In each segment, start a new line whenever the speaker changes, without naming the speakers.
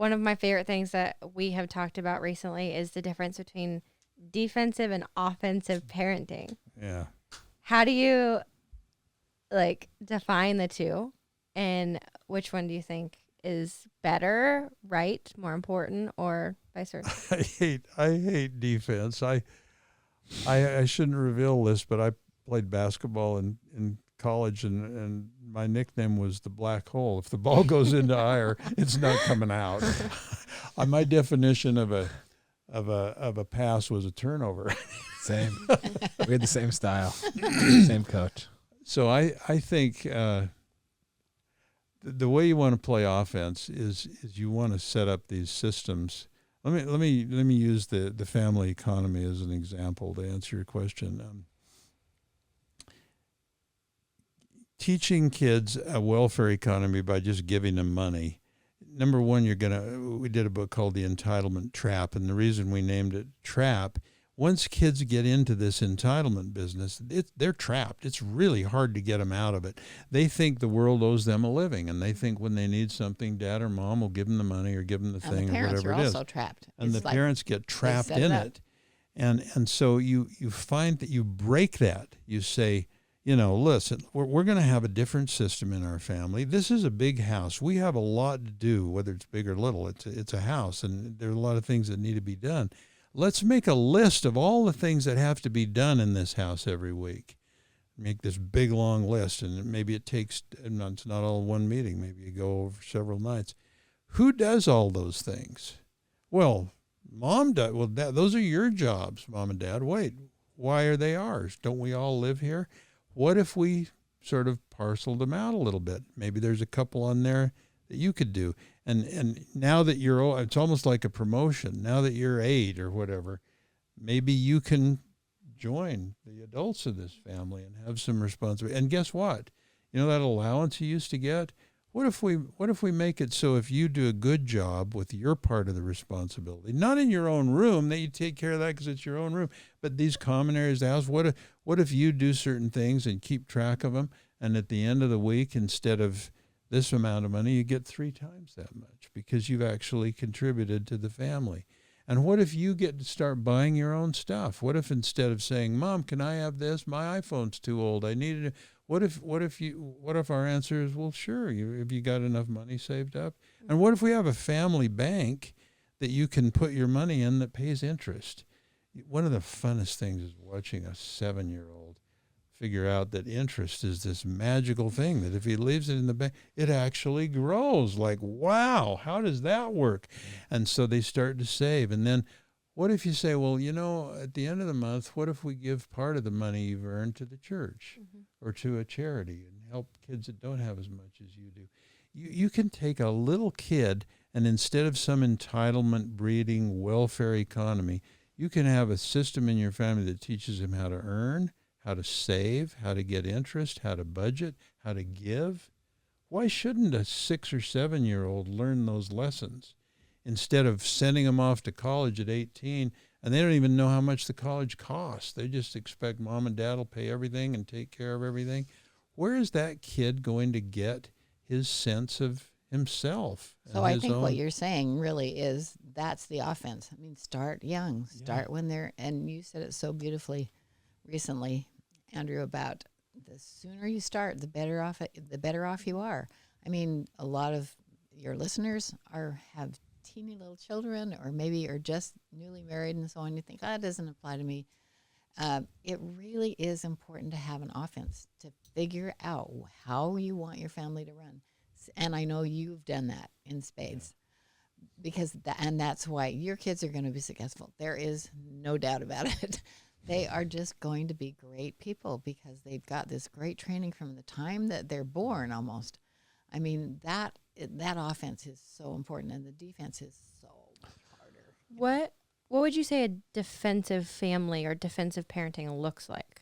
one of my favorite things that we have talked about recently is the difference between defensive and offensive parenting.
Yeah.
How do you like define the two, and which one do you think is better, right, more important, or vice versa?
I hate defense. I shouldn't reveal this, but I played basketball in college, and my nickname was the black hole. If the ball goes into Eyre, it's not coming out. My definition of a pass was a turnover.
Same. We had the same style, same coach.
So I think the way you want to play offense is you want to set up these systems. Let me use the family economy as an example to answer your question. Teaching kids a welfare economy by just giving them money. Number one, we did a book called The Entitlement Trap, and the reason we named it Trap, once kids get into this entitlement business, they're trapped. It's really hard to get them out of it. They think the world owes them a living, and they think when they need something, dad or mom will give them the money or give them the thing or whatever it is.
And the parents are also trapped.
And the parents get trapped in it. And so you find that you break that. You say, listen, we're going to have a different system in our family. This is a big house. We have a lot to do, whether it's big or little. It's a house, and there are a lot of things that need to be done. Let's make a list of all the things that have to be done in this house every week. Make this big, long list, and maybe it takes, it's not all one meeting. Maybe you go over several nights. Who does all those things? Well, Mom does. Well, those are your jobs, Mom and Dad. Wait, why are they ours? Don't we all live here? What if we sort of parceled them out a little bit? Maybe there's a couple on there that you could do. And now that it's almost like a promotion. Now that you're 8 or whatever, maybe you can join the adults of this family and have some responsibility. And guess what? That allowance you used to get? What if we make it so if you do a good job with your part of the responsibility, not in your own room, that you take care of that because it's your own room, but these common areas of the house, what if you do certain things and keep track of them, and at the end of the week, instead of this amount of money, you get 3 times that much because you've actually contributed to the family. And what if you get to start buying your own stuff? What if instead of saying, Mom, can I have this? My iPhone's too old. I need it. What if our answer is, well, sure, have you got enough money saved up? And what if we have a family bank that you can put your money in that pays interest? One of the funnest things is watching a 7-year-old figure out that interest is this magical thing, that if he leaves it in the bank, it actually grows. Like, wow, how does that work? And so they start to save. And then what if you say, well, at the end of the month, what if we give part of the money you've earned to the church or to a charity and help kids that don't have as much as you do? You can take a little kid, and instead of some entitlement breeding welfare economy, you can have a system in your family that teaches him how to earn, how to save, how to get interest, how to budget, how to give. Why shouldn't a 6 or 7-year-old learn those lessons instead of sending them off to college at 18, and they don't even know how much the college costs? They just expect Mom and Dad will pay everything and take care of everything. Where is that kid going to get his sense of himself?
So I think what you're saying really is that's the offense. I mean, start young. Start when they're, and you said it so beautifully recently, Andrew, about the sooner you start, the better off you are. I mean, a lot of your listeners have teeny little children, or maybe are just newly married and so on. You think, that doesn't apply to me. It really is important to have an offense, to figure out how you want your family to run. And I know you've done that in spades, because that's why your kids are going to be successful. There is no doubt about it. They are just going to be great people because they've got this great training from the time that they're born almost. I mean, that offense is so important, and the defense is so much harder.
What would you say a defensive family or defensive parenting looks like?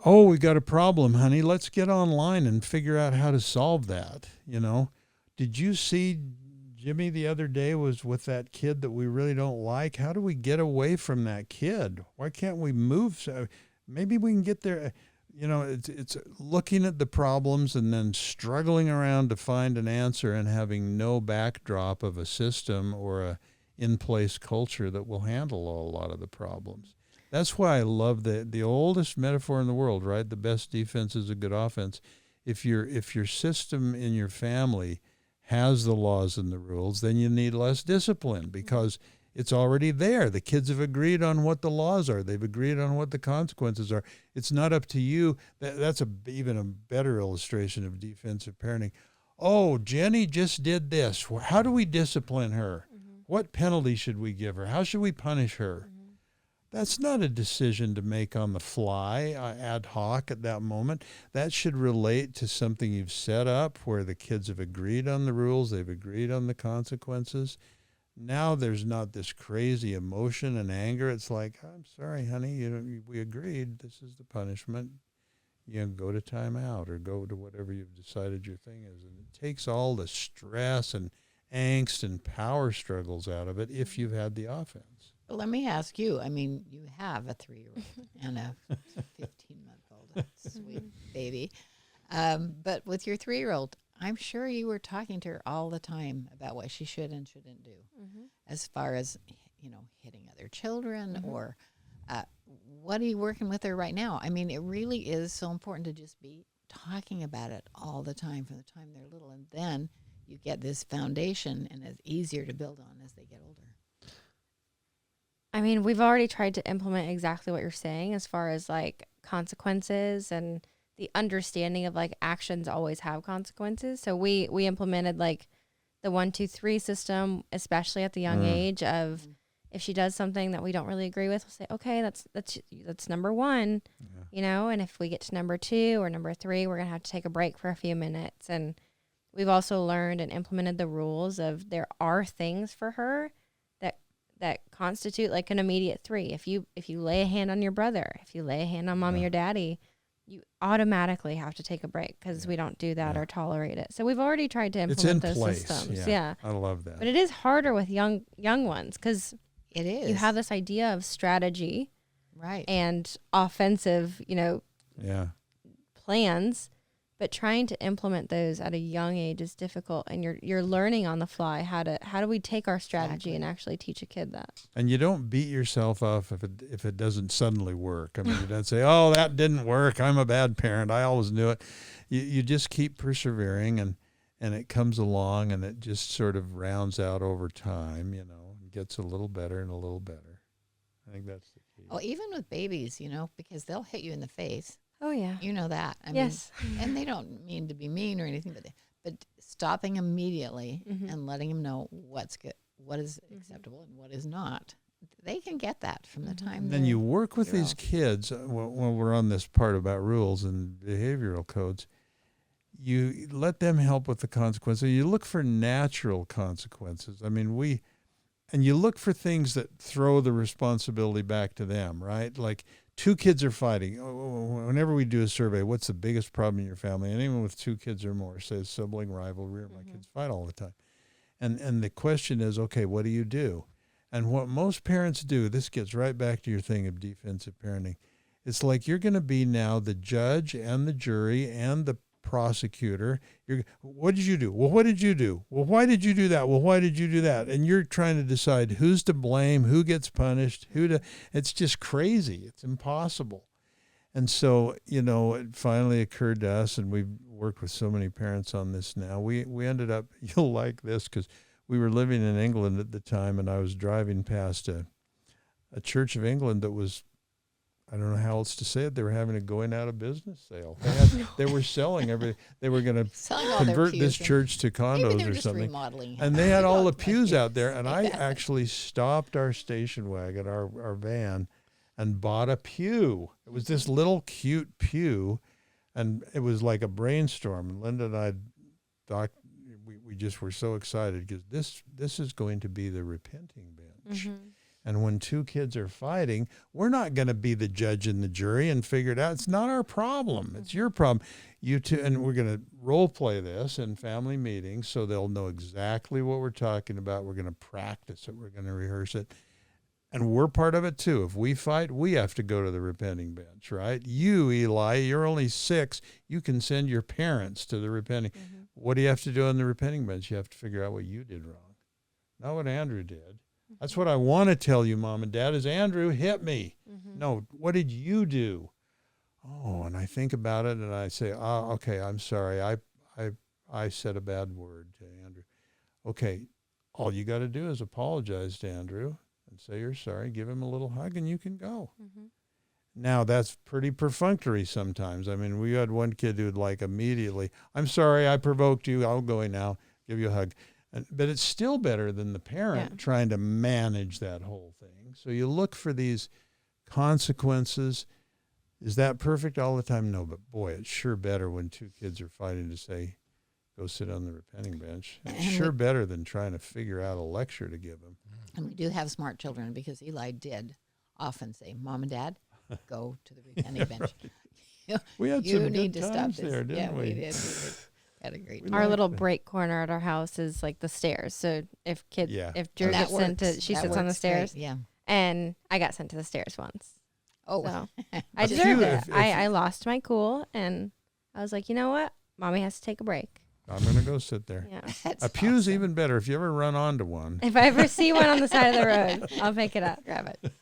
Oh, we got a problem, honey. Let's get online and figure out how to solve that. Did you see Jimmy the other day was with that kid that we really don't like? How do we get away from that kid? Why can't we move? Maybe we can get there. it's looking at the problems and then struggling around to find an answer and having no backdrop of a system or a in-place culture that will handle a lot of the problems. That's why I love the oldest metaphor in the world, right? The best defense is a good offense. If your system in your family has the laws and the rules, then you need less discipline because it's already there. The kids have agreed on what the laws are. They've agreed on what the consequences are. It's not up to you. That's even a better illustration of defensive parenting. Oh, Jenny just did this. How do we discipline her? Mm-hmm. What penalty should we give her? How should we punish her? Mm-hmm. That's not a decision to make on the fly, ad hoc at that moment. That should relate to something you've set up where the kids have agreed on the rules, they've agreed on the consequences. Now there's not this crazy emotion and anger. It's like, I'm sorry, honey, we agreed. This is the punishment. Go to timeout or go to whatever you've decided your thing is. And it takes all the stress and angst and power struggles out of it if you've had the offense.
Well, let me ask you. I mean, you have a 3-year-old and a 15-month-old sweet baby. But with your 3-year-old, I'm sure you were talking to her all the time about what she should and shouldn't do, as far as, hitting other children or what are you working with her right now? I mean, it really is so important to just be talking about it all the time from the time they're little. And then you get this foundation and it's easier to build on as they get older.
I mean, we've already tried to implement exactly what you're saying as far as like consequences and the understanding of like actions always have consequences. So we implemented like the 1, 2, 3 system, especially at the young age of if she does something that we don't really agree with, we'll say, okay, that's number 1, and if we get to number 2 or number 3, we're going to have to take a break for a few minutes. And we've also learned and implemented the rules of there are things for her that constitute like an immediate 3. If you lay a hand on your brother, if you lay a hand on mommy or daddy, you automatically have to take a break because we don't do that or tolerate it. So we've already tried to implement those systems. Yeah,
I love that.
But it is harder with young ones because
it is.
You have this idea of strategy,
right,
and offensive, plans. But trying to implement those at a young age is difficult, and you're learning on the fly how do we take our strategy and actually teach a kid that. And
you don't beat yourself up if it doesn't suddenly work. I mean, you don't say, "Oh, that didn't work. I'm a bad parent. I always knew it." You just keep persevering, and it comes along, and it just sort of rounds out over time. And gets a little better and a little better. I think that's the key.
Oh, even with babies, because they'll hit you in the face.
Oh, yeah.
You know that. I
mean,
and they don't mean to be mean or anything, but stopping immediately and letting them know what's good, what is acceptable and what is not. They can get that from the time.
Then you work with these kids when we're on this part about rules and behavioral codes. You let them help with the consequences. You look for natural consequences. I mean, and you look for things that throw the responsibility back to them, right? Like 2 kids are fighting. Whenever we do a survey, what's the biggest problem in your family? Anyone with 2 kids or more says sibling rivalry, or my kids fight all the time. And the question is, okay, what do you do? And what most parents do, this gets right back to your thing of defensive parenting. It's like you're going to be now the judge and the jury and the prosecutor. What did you do? Well, what did you do? Well, why did you do that? Well, why did you do that? And you're trying to decide who's to blame, who gets punished, it's just crazy. It's impossible. And so, it finally occurred to us, and we've worked with so many parents on this now. We ended up, you'll like this, because we were living in England at the time, and I was driving past a Church of England that was, I don't know how else to say it. They were having a going out of business sale. They were selling everything. They were going to convert this church to condos or something. And they had all the pews out there. And I actually stopped our station wagon, our van, and bought a pew. It was this little cute pew, and it was like a brainstorm. And Linda and I thought we just were so excited because this is going to be the repenting bench. And when 2 kids are fighting, we're not going to be the judge and the jury and figure it out. It's not our problem. It's your problem. You two, and we're going to role play this in family meetings so they'll know exactly what we're talking about. We're going to practice it. We're going to rehearse it. And we're part of it too. If we fight, we have to go to the repenting bench, right? You, Eli, you're only 6. You can send your parents to the repenting.
Mm-hmm.
What do you have to do on the repenting bench? You have to figure out what you did wrong, not what Andrew did. That's what I want to tell you, Mom and Dad, is Andrew hit me.
Mm-hmm.
No, what did you do? Oh, and I think about it and I say, oh, okay, I'm sorry. I said a bad word to Andrew. Okay, all you got to do is apologize to Andrew and say you're sorry, give him a little hug, and you can go.
Mm-hmm.
Now, that's pretty perfunctory sometimes. I mean, we had one kid who'd like immediately, I'm sorry, I provoked you. I'll go away now, give you a hug. But it's still better than the parent trying to manage that whole thing. So you look for these consequences. Is that perfect all the time? No, but boy, it's sure better when 2 kids are fighting to say, go sit on the repenting bench. It's sure better than trying to figure out a lecture to give them.
And we do have smart children, because Eli did often say, Mom and Dad, go to the repenting bench.
We had
You
some
need
good
to stop
times
this.
there, didn't
we
we?
did. Had a great
We
time.
Our
like
little
that.
break corner at our house is like the stairs. So if if Drew
That
gets sent to,
works.
she
That
sits on the
works great.
stairs,
Yeah.
and I got sent to the stairs once.
Oh,
So I
If
deserved
you-
it.
if-
I lost my cool, and I was like, you know what? Mommy has to take a break.
I'm going to go sit there.
Yeah.
that's
A pew's
awesome.
even better if you ever run onto one.
If I ever see one on the side of the road, I'll pick it up.
Grab it.